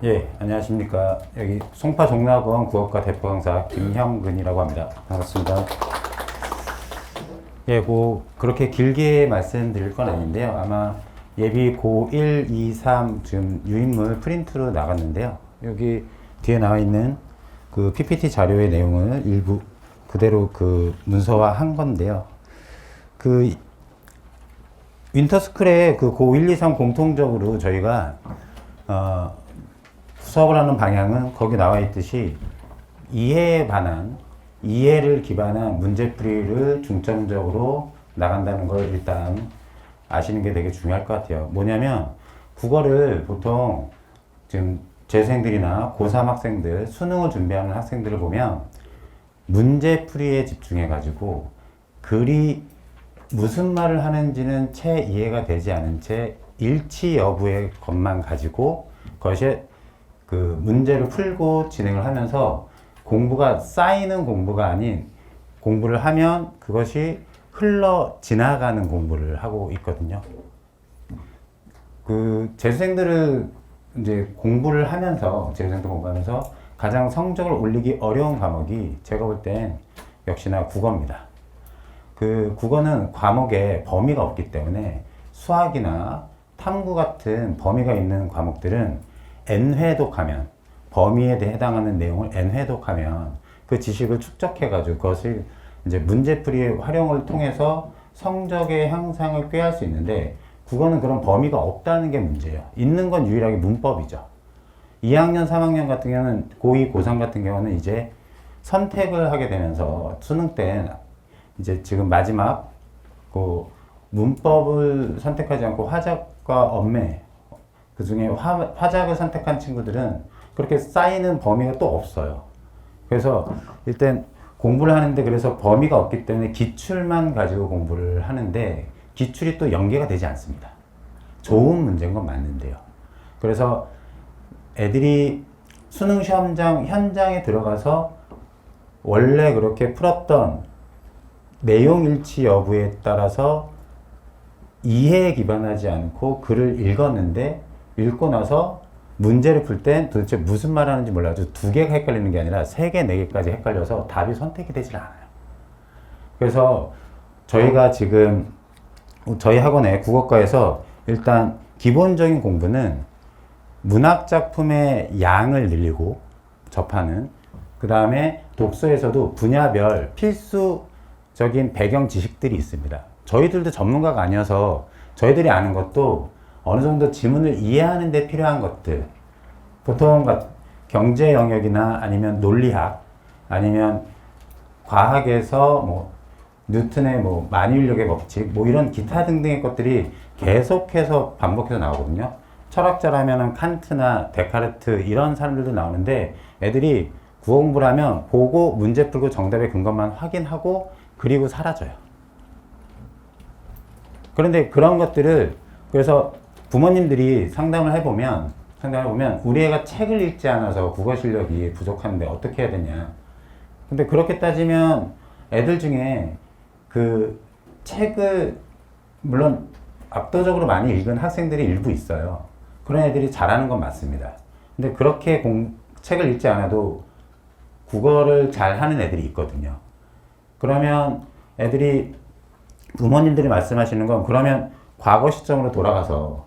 예, 안녕하십니까. 여기 송파 종락원 국어과 대표 강사 김형근이라고 합니다. 반갑습니다. 예, 그렇게 길게 말씀드릴 건 아닌데요. 아마 예비 고1, 2, 3 지금 유인물 프린트로 나갔는데요. 여기 뒤에 나와 있는 그 PPT 자료의 내용을 일부 그대로 그 문서화한 건데요. 그 윈터스쿨의 그 고1, 2, 3 공통적으로 저희가 수업을 하는 방향은 거기 나와 있듯이 이해를 기반한 문제풀이를 중점적으로 나간다는 걸 일단 아시는 게 되게 중요할 것 같아요. 뭐냐면 국어를 보통 지금 재수생들이나 고3 학생들, 수능을 준비하는 학생들을 보면 문제풀이에 집중해가지고 글이 무슨 말을 하는지는 채 이해가 되지 않은 채 일치 여부의 것만 가지고 그것이 그 문제를 풀고 진행을 하면서 공부가 쌓이는 공부가 아닌 공부를 하면 그것이 흘러 지나가는 공부를 하고 있거든요. 그 재수생들을 이제 재수생들 공부하면서 가장 성적을 올리기 어려운 과목이 제가 볼 땐 역시나 국어입니다. 그 국어는 과목에 범위가 없기 때문에 수학이나 탐구 같은 범위가 있는 과목들은 N회독하면 범위에 해당하는 내용을 N회독하면 그 지식을 축적해가지고 그것을 이제 문제풀이의 활용을 통해서 성적의 향상을 꾀할 수 있는데 국어는 그런 범위가 없다는 게 문제예요. 있는 건 유일하게 문법이죠. 2학년, 3학년 같은 경우는 고2, 고3 같은 경우는 이제 선택을 하게 되면서 수능 때 이제 지금 마지막 그 문법을 선택하지 않고 화작과 언매 그 중에 화작을 선택한 친구들은 그렇게 쌓이는 범위가 또 없어요. 그래서 일단 공부를 하는데 그래서 범위가 없기 때문에 기출만 가지고 공부를 하는데 기출이 또 연계가 되지 않습니다. 좋은 문제인 건 맞는데요. 그래서 애들이 수능 시험장 현장에 들어가서 원래 그렇게 풀었던 내용 일치 여부에 따라서 이해에 기반하지 않고 글을 읽었는데 읽고 나서 문제를 풀 땐 도대체 무슨 말 하는지 몰라서 두 개가 헷갈리는 게 아니라 세 개, 네 개까지 헷갈려서 답이 선택이 되질 않아요. 그래서 저희가 지금 저희 학원의 국어과에서 일단 기본적인 공부는 문학 작품의 양을 늘리고 접하는 그 다음에 독서에서도 분야별 필수적인 배경 지식들이 있습니다. 저희들도 전문가가 아니어서 저희들이 아는 것도 어느 정도 지문을 이해하는 데 필요한 것들 보통 경제 영역이나 아니면 논리학 아니면 과학에서 뭐 뉴턴의 뭐 만유인력의 법칙 뭐 이런 기타 등등의 것들이 계속해서 반복해서 나오거든요. 철학자라면은 칸트나 데카르트 이런 사람들도 나오는데 애들이 국어 공부를 하면 보고 문제 풀고 정답의 근거만 확인하고 그리고 사라져요. 그런데 그런 것들을 그래서 부모님들이 상담을 해보면 우리 애가 책을 읽지 않아서 국어 실력이 부족한데 어떻게 해야 되냐. 근데 그렇게 따지면 애들 중에 그 책을 물론 압도적으로 많이 읽은 학생들이 일부 있어요. 그런 애들이 잘하는 건 맞습니다. 근데 그렇게 책을 읽지 않아도 국어를 잘하는 애들이 있거든요. 그러면 부모님들이 말씀하시는 건 그러면 과거 시점으로 돌아가서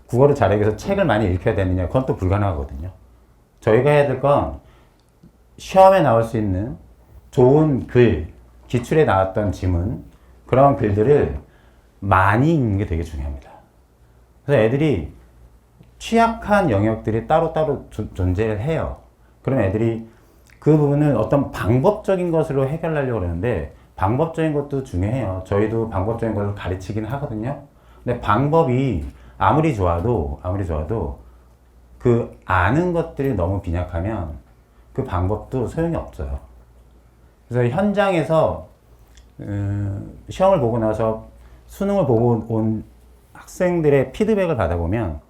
국어를 잘하기 위해서 책을 많이 읽혀야 되느냐? 그건 또 불가능하거든요. 저희가 해야 될 건 시험에 나올 수 있는 좋은 글, 기출에 나왔던 지문, 그런 글들을 많이 읽는 게 되게 중요합니다. 그래서 애들이 취약한 영역들이 따로따로 존재를 해요. 그럼 애들이 그 부분을 어떤 방법적인 것으로 해결하려고 그러는데 방법적인 것도 중요해요. 저희도 방법적인 것을 가르치긴 하거든요. 근데 방법이 아무리 좋아도 그 아는 것들이 너무 빈약하면 그 방법도 소용이 없어요. 그래서 현장에서 시험을 보고 나서 수능을 보고 온 학생들의 피드백을 받아보면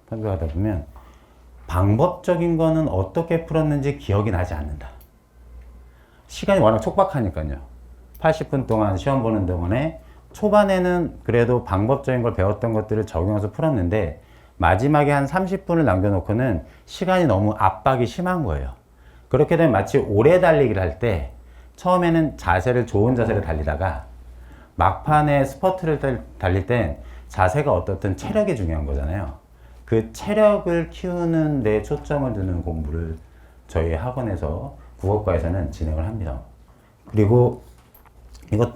방법적인 거는 어떻게 풀었는지 기억이 나지 않는다. 시간이 워낙 촉박하니까요. 80분 동안 시험 보는 동안에 초반에는 그래도 방법적인 걸 배웠던 것들을 적용해서 풀었는데 마지막에 한 30분을 남겨놓고는 시간이 너무 압박이 심한 거예요. 그렇게 되면 마치 오래 달리기를 할 때 처음에는 좋은 자세를 달리다가 막판에 스퍼트를 달릴 땐 자세가 어떻든 체력이 중요한 거잖아요. 그 체력을 키우는 데 초점을 두는 공부를 저희 학원에서 국어과에서는 진행을 합니다. 그리고 이거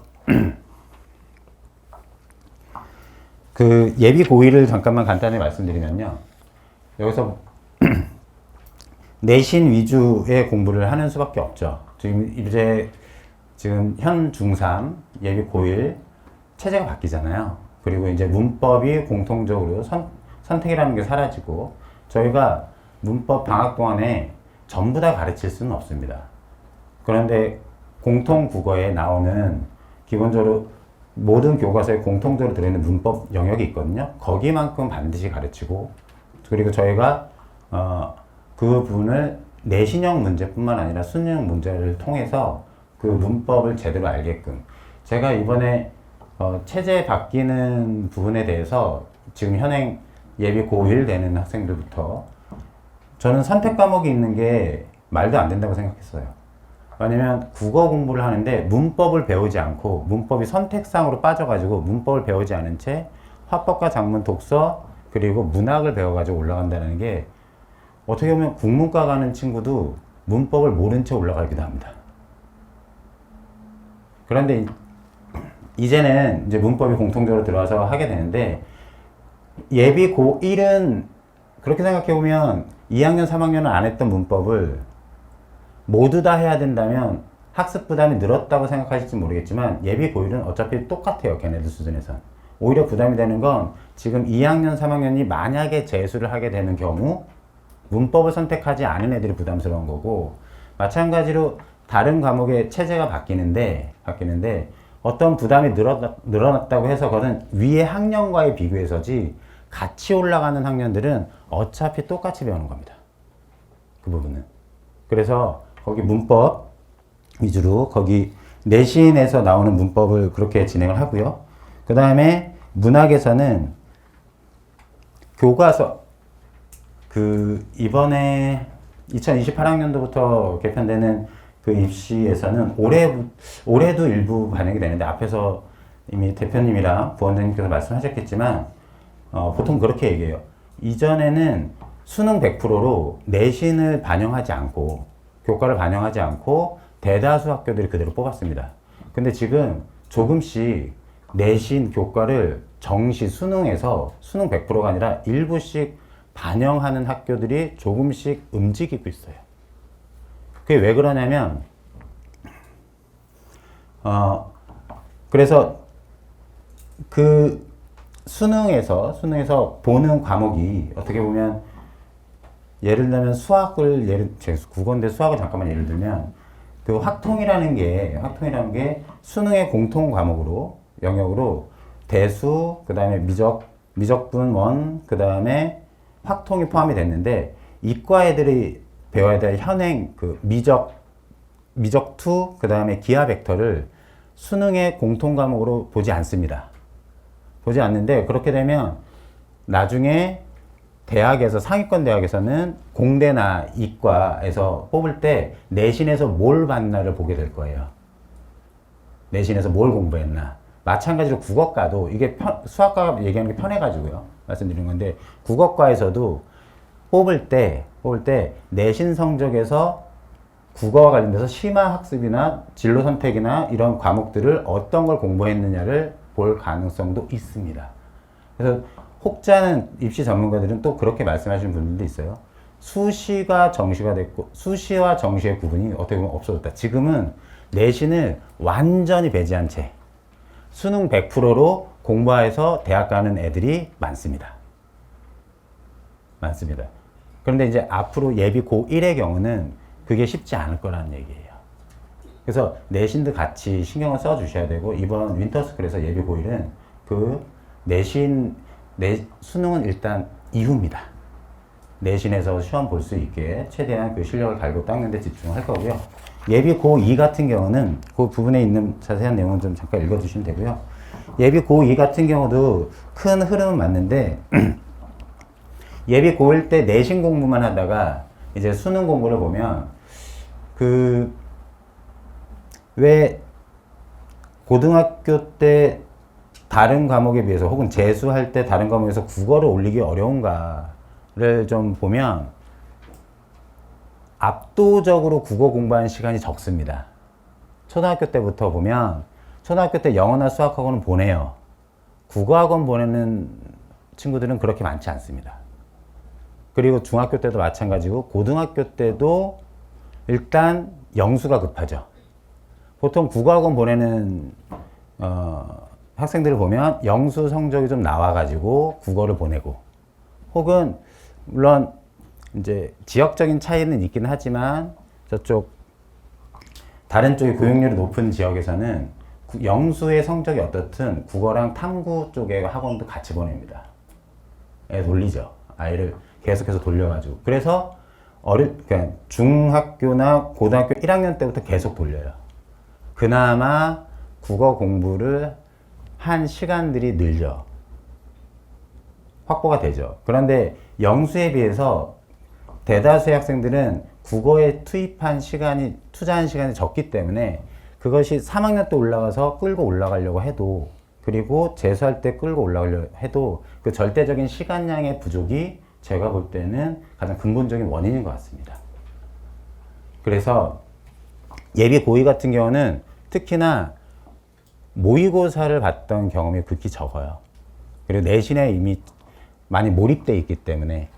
그 예비 고의를 잠깐만 간단히 말씀드리면요. 여기서 내신 위주의 공부를 하는 수밖에 없죠. 지금 현 중3 예비 고1 체제가 바뀌잖아요. 그리고 이제 문법이 공통적으로 선택이라는 게 사라지고 저희가 문법 방학 동안에 전부 다 가르칠 수는 없습니다. 그런데 공통 국어에 나오는 기본적으로 모든 교과서에 공통적으로 들어있는 문법 영역이 있거든요. 거기만큼 반드시 가르치고 그리고 저희가 그 부분을 내신형 문제뿐만 아니라 수능형 문제를 통해서 그 문법을 제대로 알게끔 제가 이번에 체제 바뀌는 부분에 대해서 지금 현행 예비 고1 되는 학생들부터 저는 선택 과목이 있는 게 말도 안 된다고 생각했어요. 왜냐면 국어 공부를 하는데 문법을 배우지 않고 문법이 선택상으로 빠져가지고 문법을 배우지 않은 채 화법과 작문, 독서 그리고 문학을 배워가지고 올라간다는 게 어떻게 보면 국문과 가는 친구도 문법을 모른 채 올라가기도 합니다. 그런데 이제는 이제 문법이 공통적으로 들어와서 하게 되는데 예비 고1은 그렇게 생각해보면 2학년, 3학년은 안 했던 문법을 모두 다 해야 된다면 학습 부담이 늘었다고 생각하실지 모르겠지만 예비 고1은 어차피 똑같아요. 걔네들 수준에선. 오히려 부담이 되는 건 지금 2학년, 3학년이 만약에 재수를 하게 되는 경우 문법을 선택하지 않은 애들이 부담스러운 거고 마찬가지로 다른 과목의 체제가 바뀌는데 어떤 부담이 늘어났다고 해서 그것은 위의 학년과의 비교해서지 같이 올라가는 학년들은 어차피 똑같이 배우는 겁니다. 그 부분은. 그래서 거기 문법 위주로 거기 내신에서 나오는 문법을 그렇게 진행을 하고요. 그 다음에 문학에서는 교과서 이번에 2028학년도부터 개편되는 그 입시에서는 올해도 일부 반영이 되는데 앞에서 이미 대표님이랑 부원장님께서 말씀하셨겠지만 보통 그렇게 얘기해요. 이전에는 수능 100%로 내신을 반영하지 않고 교과를 반영하지 않고 대다수 학교들이 그대로 뽑았습니다. 근데 지금 조금씩 내신 교과를 정시 수능에서 수능 100%가 아니라 일부씩 반영하는 학교들이 조금씩 움직이고 있어요. 그게 왜 그러냐면 그래서 그 수능에서 보는 과목이 어떻게 보면 예를 들면 국어인데 수학을 잠깐만 예를 들면 그 확통이라는 게 수능의 공통 과목으로 영역으로 대수 그다음에 미적분 원 그다음에 확통이 포함이 됐는데 이과 애들이 배워야 될 현행 그 미적2 그다음에 기하 벡터를 수능의 공통 과목으로 보지 않습니다. 보지 않는데 그렇게 되면 나중에 대학에서 상위권 대학에서는 공대나 이과에서 뽑을 때 내신에서 뭘 봤나를 보게 될 거예요. 내신에서 뭘 공부했나. 마찬가지로 국어과도 이게 수학과 얘기하는 게 편해가지고요. 말씀드린 건데 국어과에서도 뽑을 때 내신 성적에서 국어와 관련돼서 심화 학습이나 진로 선택이나 이런 과목들을 어떤 걸 공부했느냐를 볼 가능성도 있습니다. 그래서 혹자는 입시 전문가들은 또 그렇게 말씀하시는 분들도 있어요. 수시가 정시가 됐고 수시와 정시의 구분이 어떻게 보면 없어졌다. 지금은 내신을 완전히 배제한 채 수능 100%로 공부해서 대학 가는 애들이 많습니다. 그런데 이제 앞으로 예비 고1의 경우는 그게 쉽지 않을 거라는 얘기예요. 그래서 내신도 같이 신경을 써 주셔야 되고 이번 윈터스쿨에서 예비 고1은 그 수능은 일단 이후입니다. 내신에서 시험 볼 수 있게 최대한 그 실력을 갈고 닦는 데 집중할 거고요. 예비 고2 같은 경우는 그 부분에 있는 자세한 내용은 좀 잠깐 읽어주시면 되고요. 예비 고2 같은 경우도 큰 흐름은 맞는데 예비 고1 때 내신 공부만 하다가 이제 수능 공부를 보면 왜 고등학교 때 다른 과목에 비해서 혹은 재수할 때 다른 과목에서 국어를 올리기 어려운가를 좀 보면 압도적으로 국어 공부하는 시간이 적습니다. 초등학교 때부터 보면 초등학교 때 영어나 수학학원은 보내요. 국어학원 보내는 친구들은 그렇게 많지 않습니다. 그리고 중학교 때도 마찬가지고 고등학교 때도 일단 영수가 급하죠. 보통 국어학원 보내는 학생들을 보면 영수 성적이 좀 나와가지고 국어를 보내고 혹은 물론 이제 지역적인 차이는 있긴 하지만 저쪽 다른 쪽의 교육률이 높은 지역에서는 영수의 성적이 어떻든 국어랑 탐구 쪽의 학원도 같이 보냅니다. 애 돌리죠. 아이를 계속해서 돌려가지고. 그래서 그러니까 중학교나 고등학교 1학년 때부터 계속 돌려요. 그나마 국어 공부를 한 시간들이 늘죠. 확보가 되죠. 그런데 영수에 비해서 대다수의 학생들은 국어에 투자한 시간이 적기 때문에 그것이 3학년 때 올라가서 끌고 올라가려고 해도 그리고 재수할 때 끌고 올라가려고 해도 그 절대적인 시간량의 부족이 제가 볼 때는 가장 근본적인 원인인 것 같습니다. 그래서 예비 고2 같은 경우는 특히나 모의고사를 봤던 경험이 극히 적어요. 그리고 내신에 이미 많이 몰입되어 있기 때문에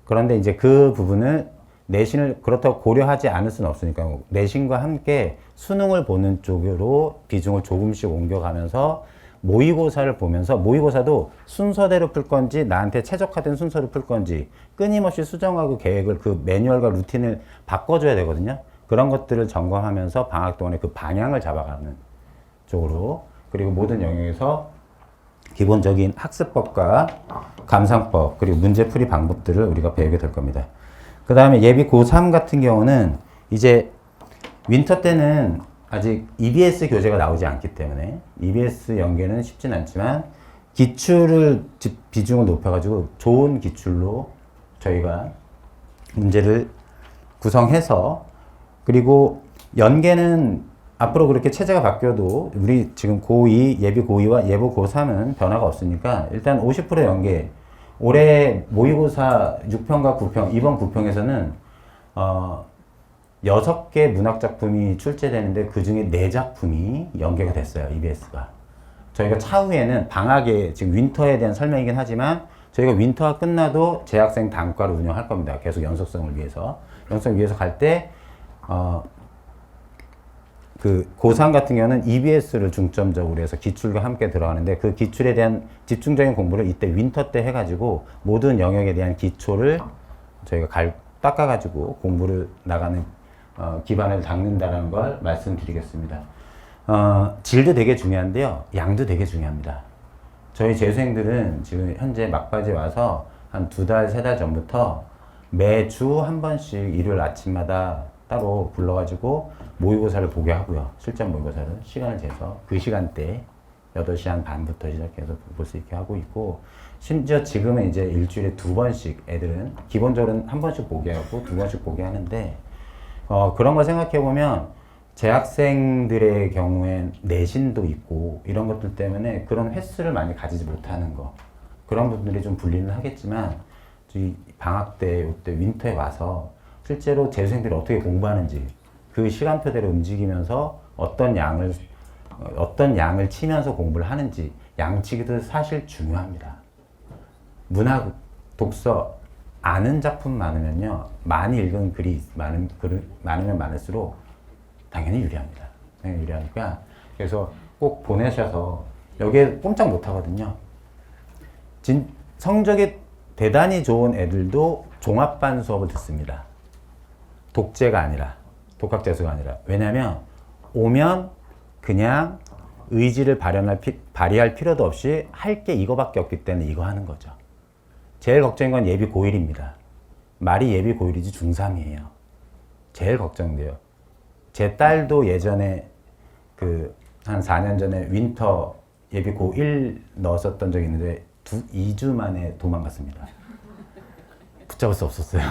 그런데 이제 그 부분을 내신을 그렇다고 고려하지 않을 수는 없으니까 내신과 함께 수능을 보는 쪽으로 비중을 조금씩 옮겨가면서 모의고사를 보면서 모의고사도 순서대로 풀 건지 나한테 최적화된 순서로 풀 건지 끊임없이 수정하고 계획을 그 매뉴얼과 루틴을 바꿔줘야 되거든요. 그런 것들을 점검하면서 방학 동안에 그 방향을 잡아가는 쪽으로 그리고 모든 영역에서 기본적인 학습법과 감상법 그리고 문제풀이 방법들을 우리가 배우게 될 겁니다. 그 다음에 예비 고3 같은 경우는 이제 윈터 때는 아직 EBS 교재가 나오지 않기 때문에 EBS 연계는 쉽진 않지만 기출을 비중을 높여가지고 좋은 기출로 저희가 문제를 구성해서 그리고 연계는 앞으로 그렇게 체제가 바뀌어도 우리 지금 고2, 예비 고2와 예비 고3은 변화가 없으니까 일단 50% 연계 올해 모의고사 6평과 9평 이번 9평에서는 6개 문학작품이 출제되는데 그 중에 4작품이 연계가 됐어요. EBS가. 저희가 차후에는 방학에 지금 윈터에 대한 설명이긴 하지만 저희가 윈터가 끝나도 재학생 단과를 운영할 겁니다. 계속 연속성을 위해서. 연속성을 위해서 갈 때 그 고3 같은 경우는 EBS를 중점적으로 해서 기출과 함께 들어가는데 그 기출에 대한 집중적인 공부를 이때 윈터 때 해가지고 모든 영역에 대한 기초를 저희가 닦아가지고 공부를 나가는 기반을 닦는다는 걸 말씀드리겠습니다. 질도 되게 중요한데요. 양도 되게 중요합니다. 저희 재수생들은 지금 현재 막바지에 와서 한 2달, 3달 전부터 매주 한 번씩 일요일 아침마다 따로 불러가지고 모의고사를 보게 하고요. 실전 모의고사를 시간을 재서 그 시간대에 8시 한 반부터 시작해서 볼 수 있게 하고 있고 심지어 지금은 이제 일주일에 2번씩 애들은 기본적으로는 한 번씩 보게 하고 2번씩 보게 하는데 그런 걸 생각해 보면 재학생들의 경우엔 내신도 있고 이런 것들 때문에 그런 횟수를 많이 가지지 못하는 거 그런 분들이 좀 불리는 하겠지만 이 방학 때 이때 윈터에 와서 실제로 재수생들이 어떻게 공부하는지 그 시간표대로 움직이면서 어떤 양을 치면서 공부를 하는지 양치기도 사실 중요합니다. 문학, 독서 아는 작품 많으면요 많이 읽은 글이 많으면 많을수록 당연히 유리합니다. 당연히 유리하니까 그래서 꼭 보내셔서 여기에 꼼짝 못 하거든요. 성적이 대단히 좋은 애들도 종합반 수업을 듣습니다. 독재가 아니라 독학재수가 아니라 왜냐면 오면 그냥 의지를 발휘할 필요도 없이 할 게 이거밖에 없기 때문에 이거 하는 거죠. 제일 걱정인 건 예비 고1입니다. 말이 예비 고1이지 중3이에요. 제일 걱정돼요. 제 딸도 예전에 한 4년 전에 윈터 예비 고1 넣었었던 적이 있는데 2주 만에 도망갔습니다. 붙잡을 수 없었어요.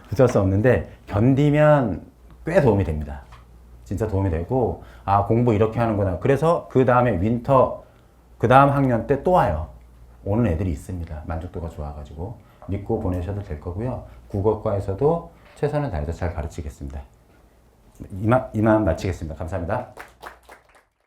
붙잡을 수 없는데 견디면 꽤 도움이 됩니다. 진짜 도움이 되고 아 공부 이렇게 하는구나. 그래서 그 다음에 윈터 그 다음 학년 때 또 와요. 오는 애들이 있습니다. 만족도가 좋아가지고 믿고 보내셔도 될 거고요. 국어과에서도 최선을 다해서 잘 가르치겠습니다. 이만 마치겠습니다. 감사합니다.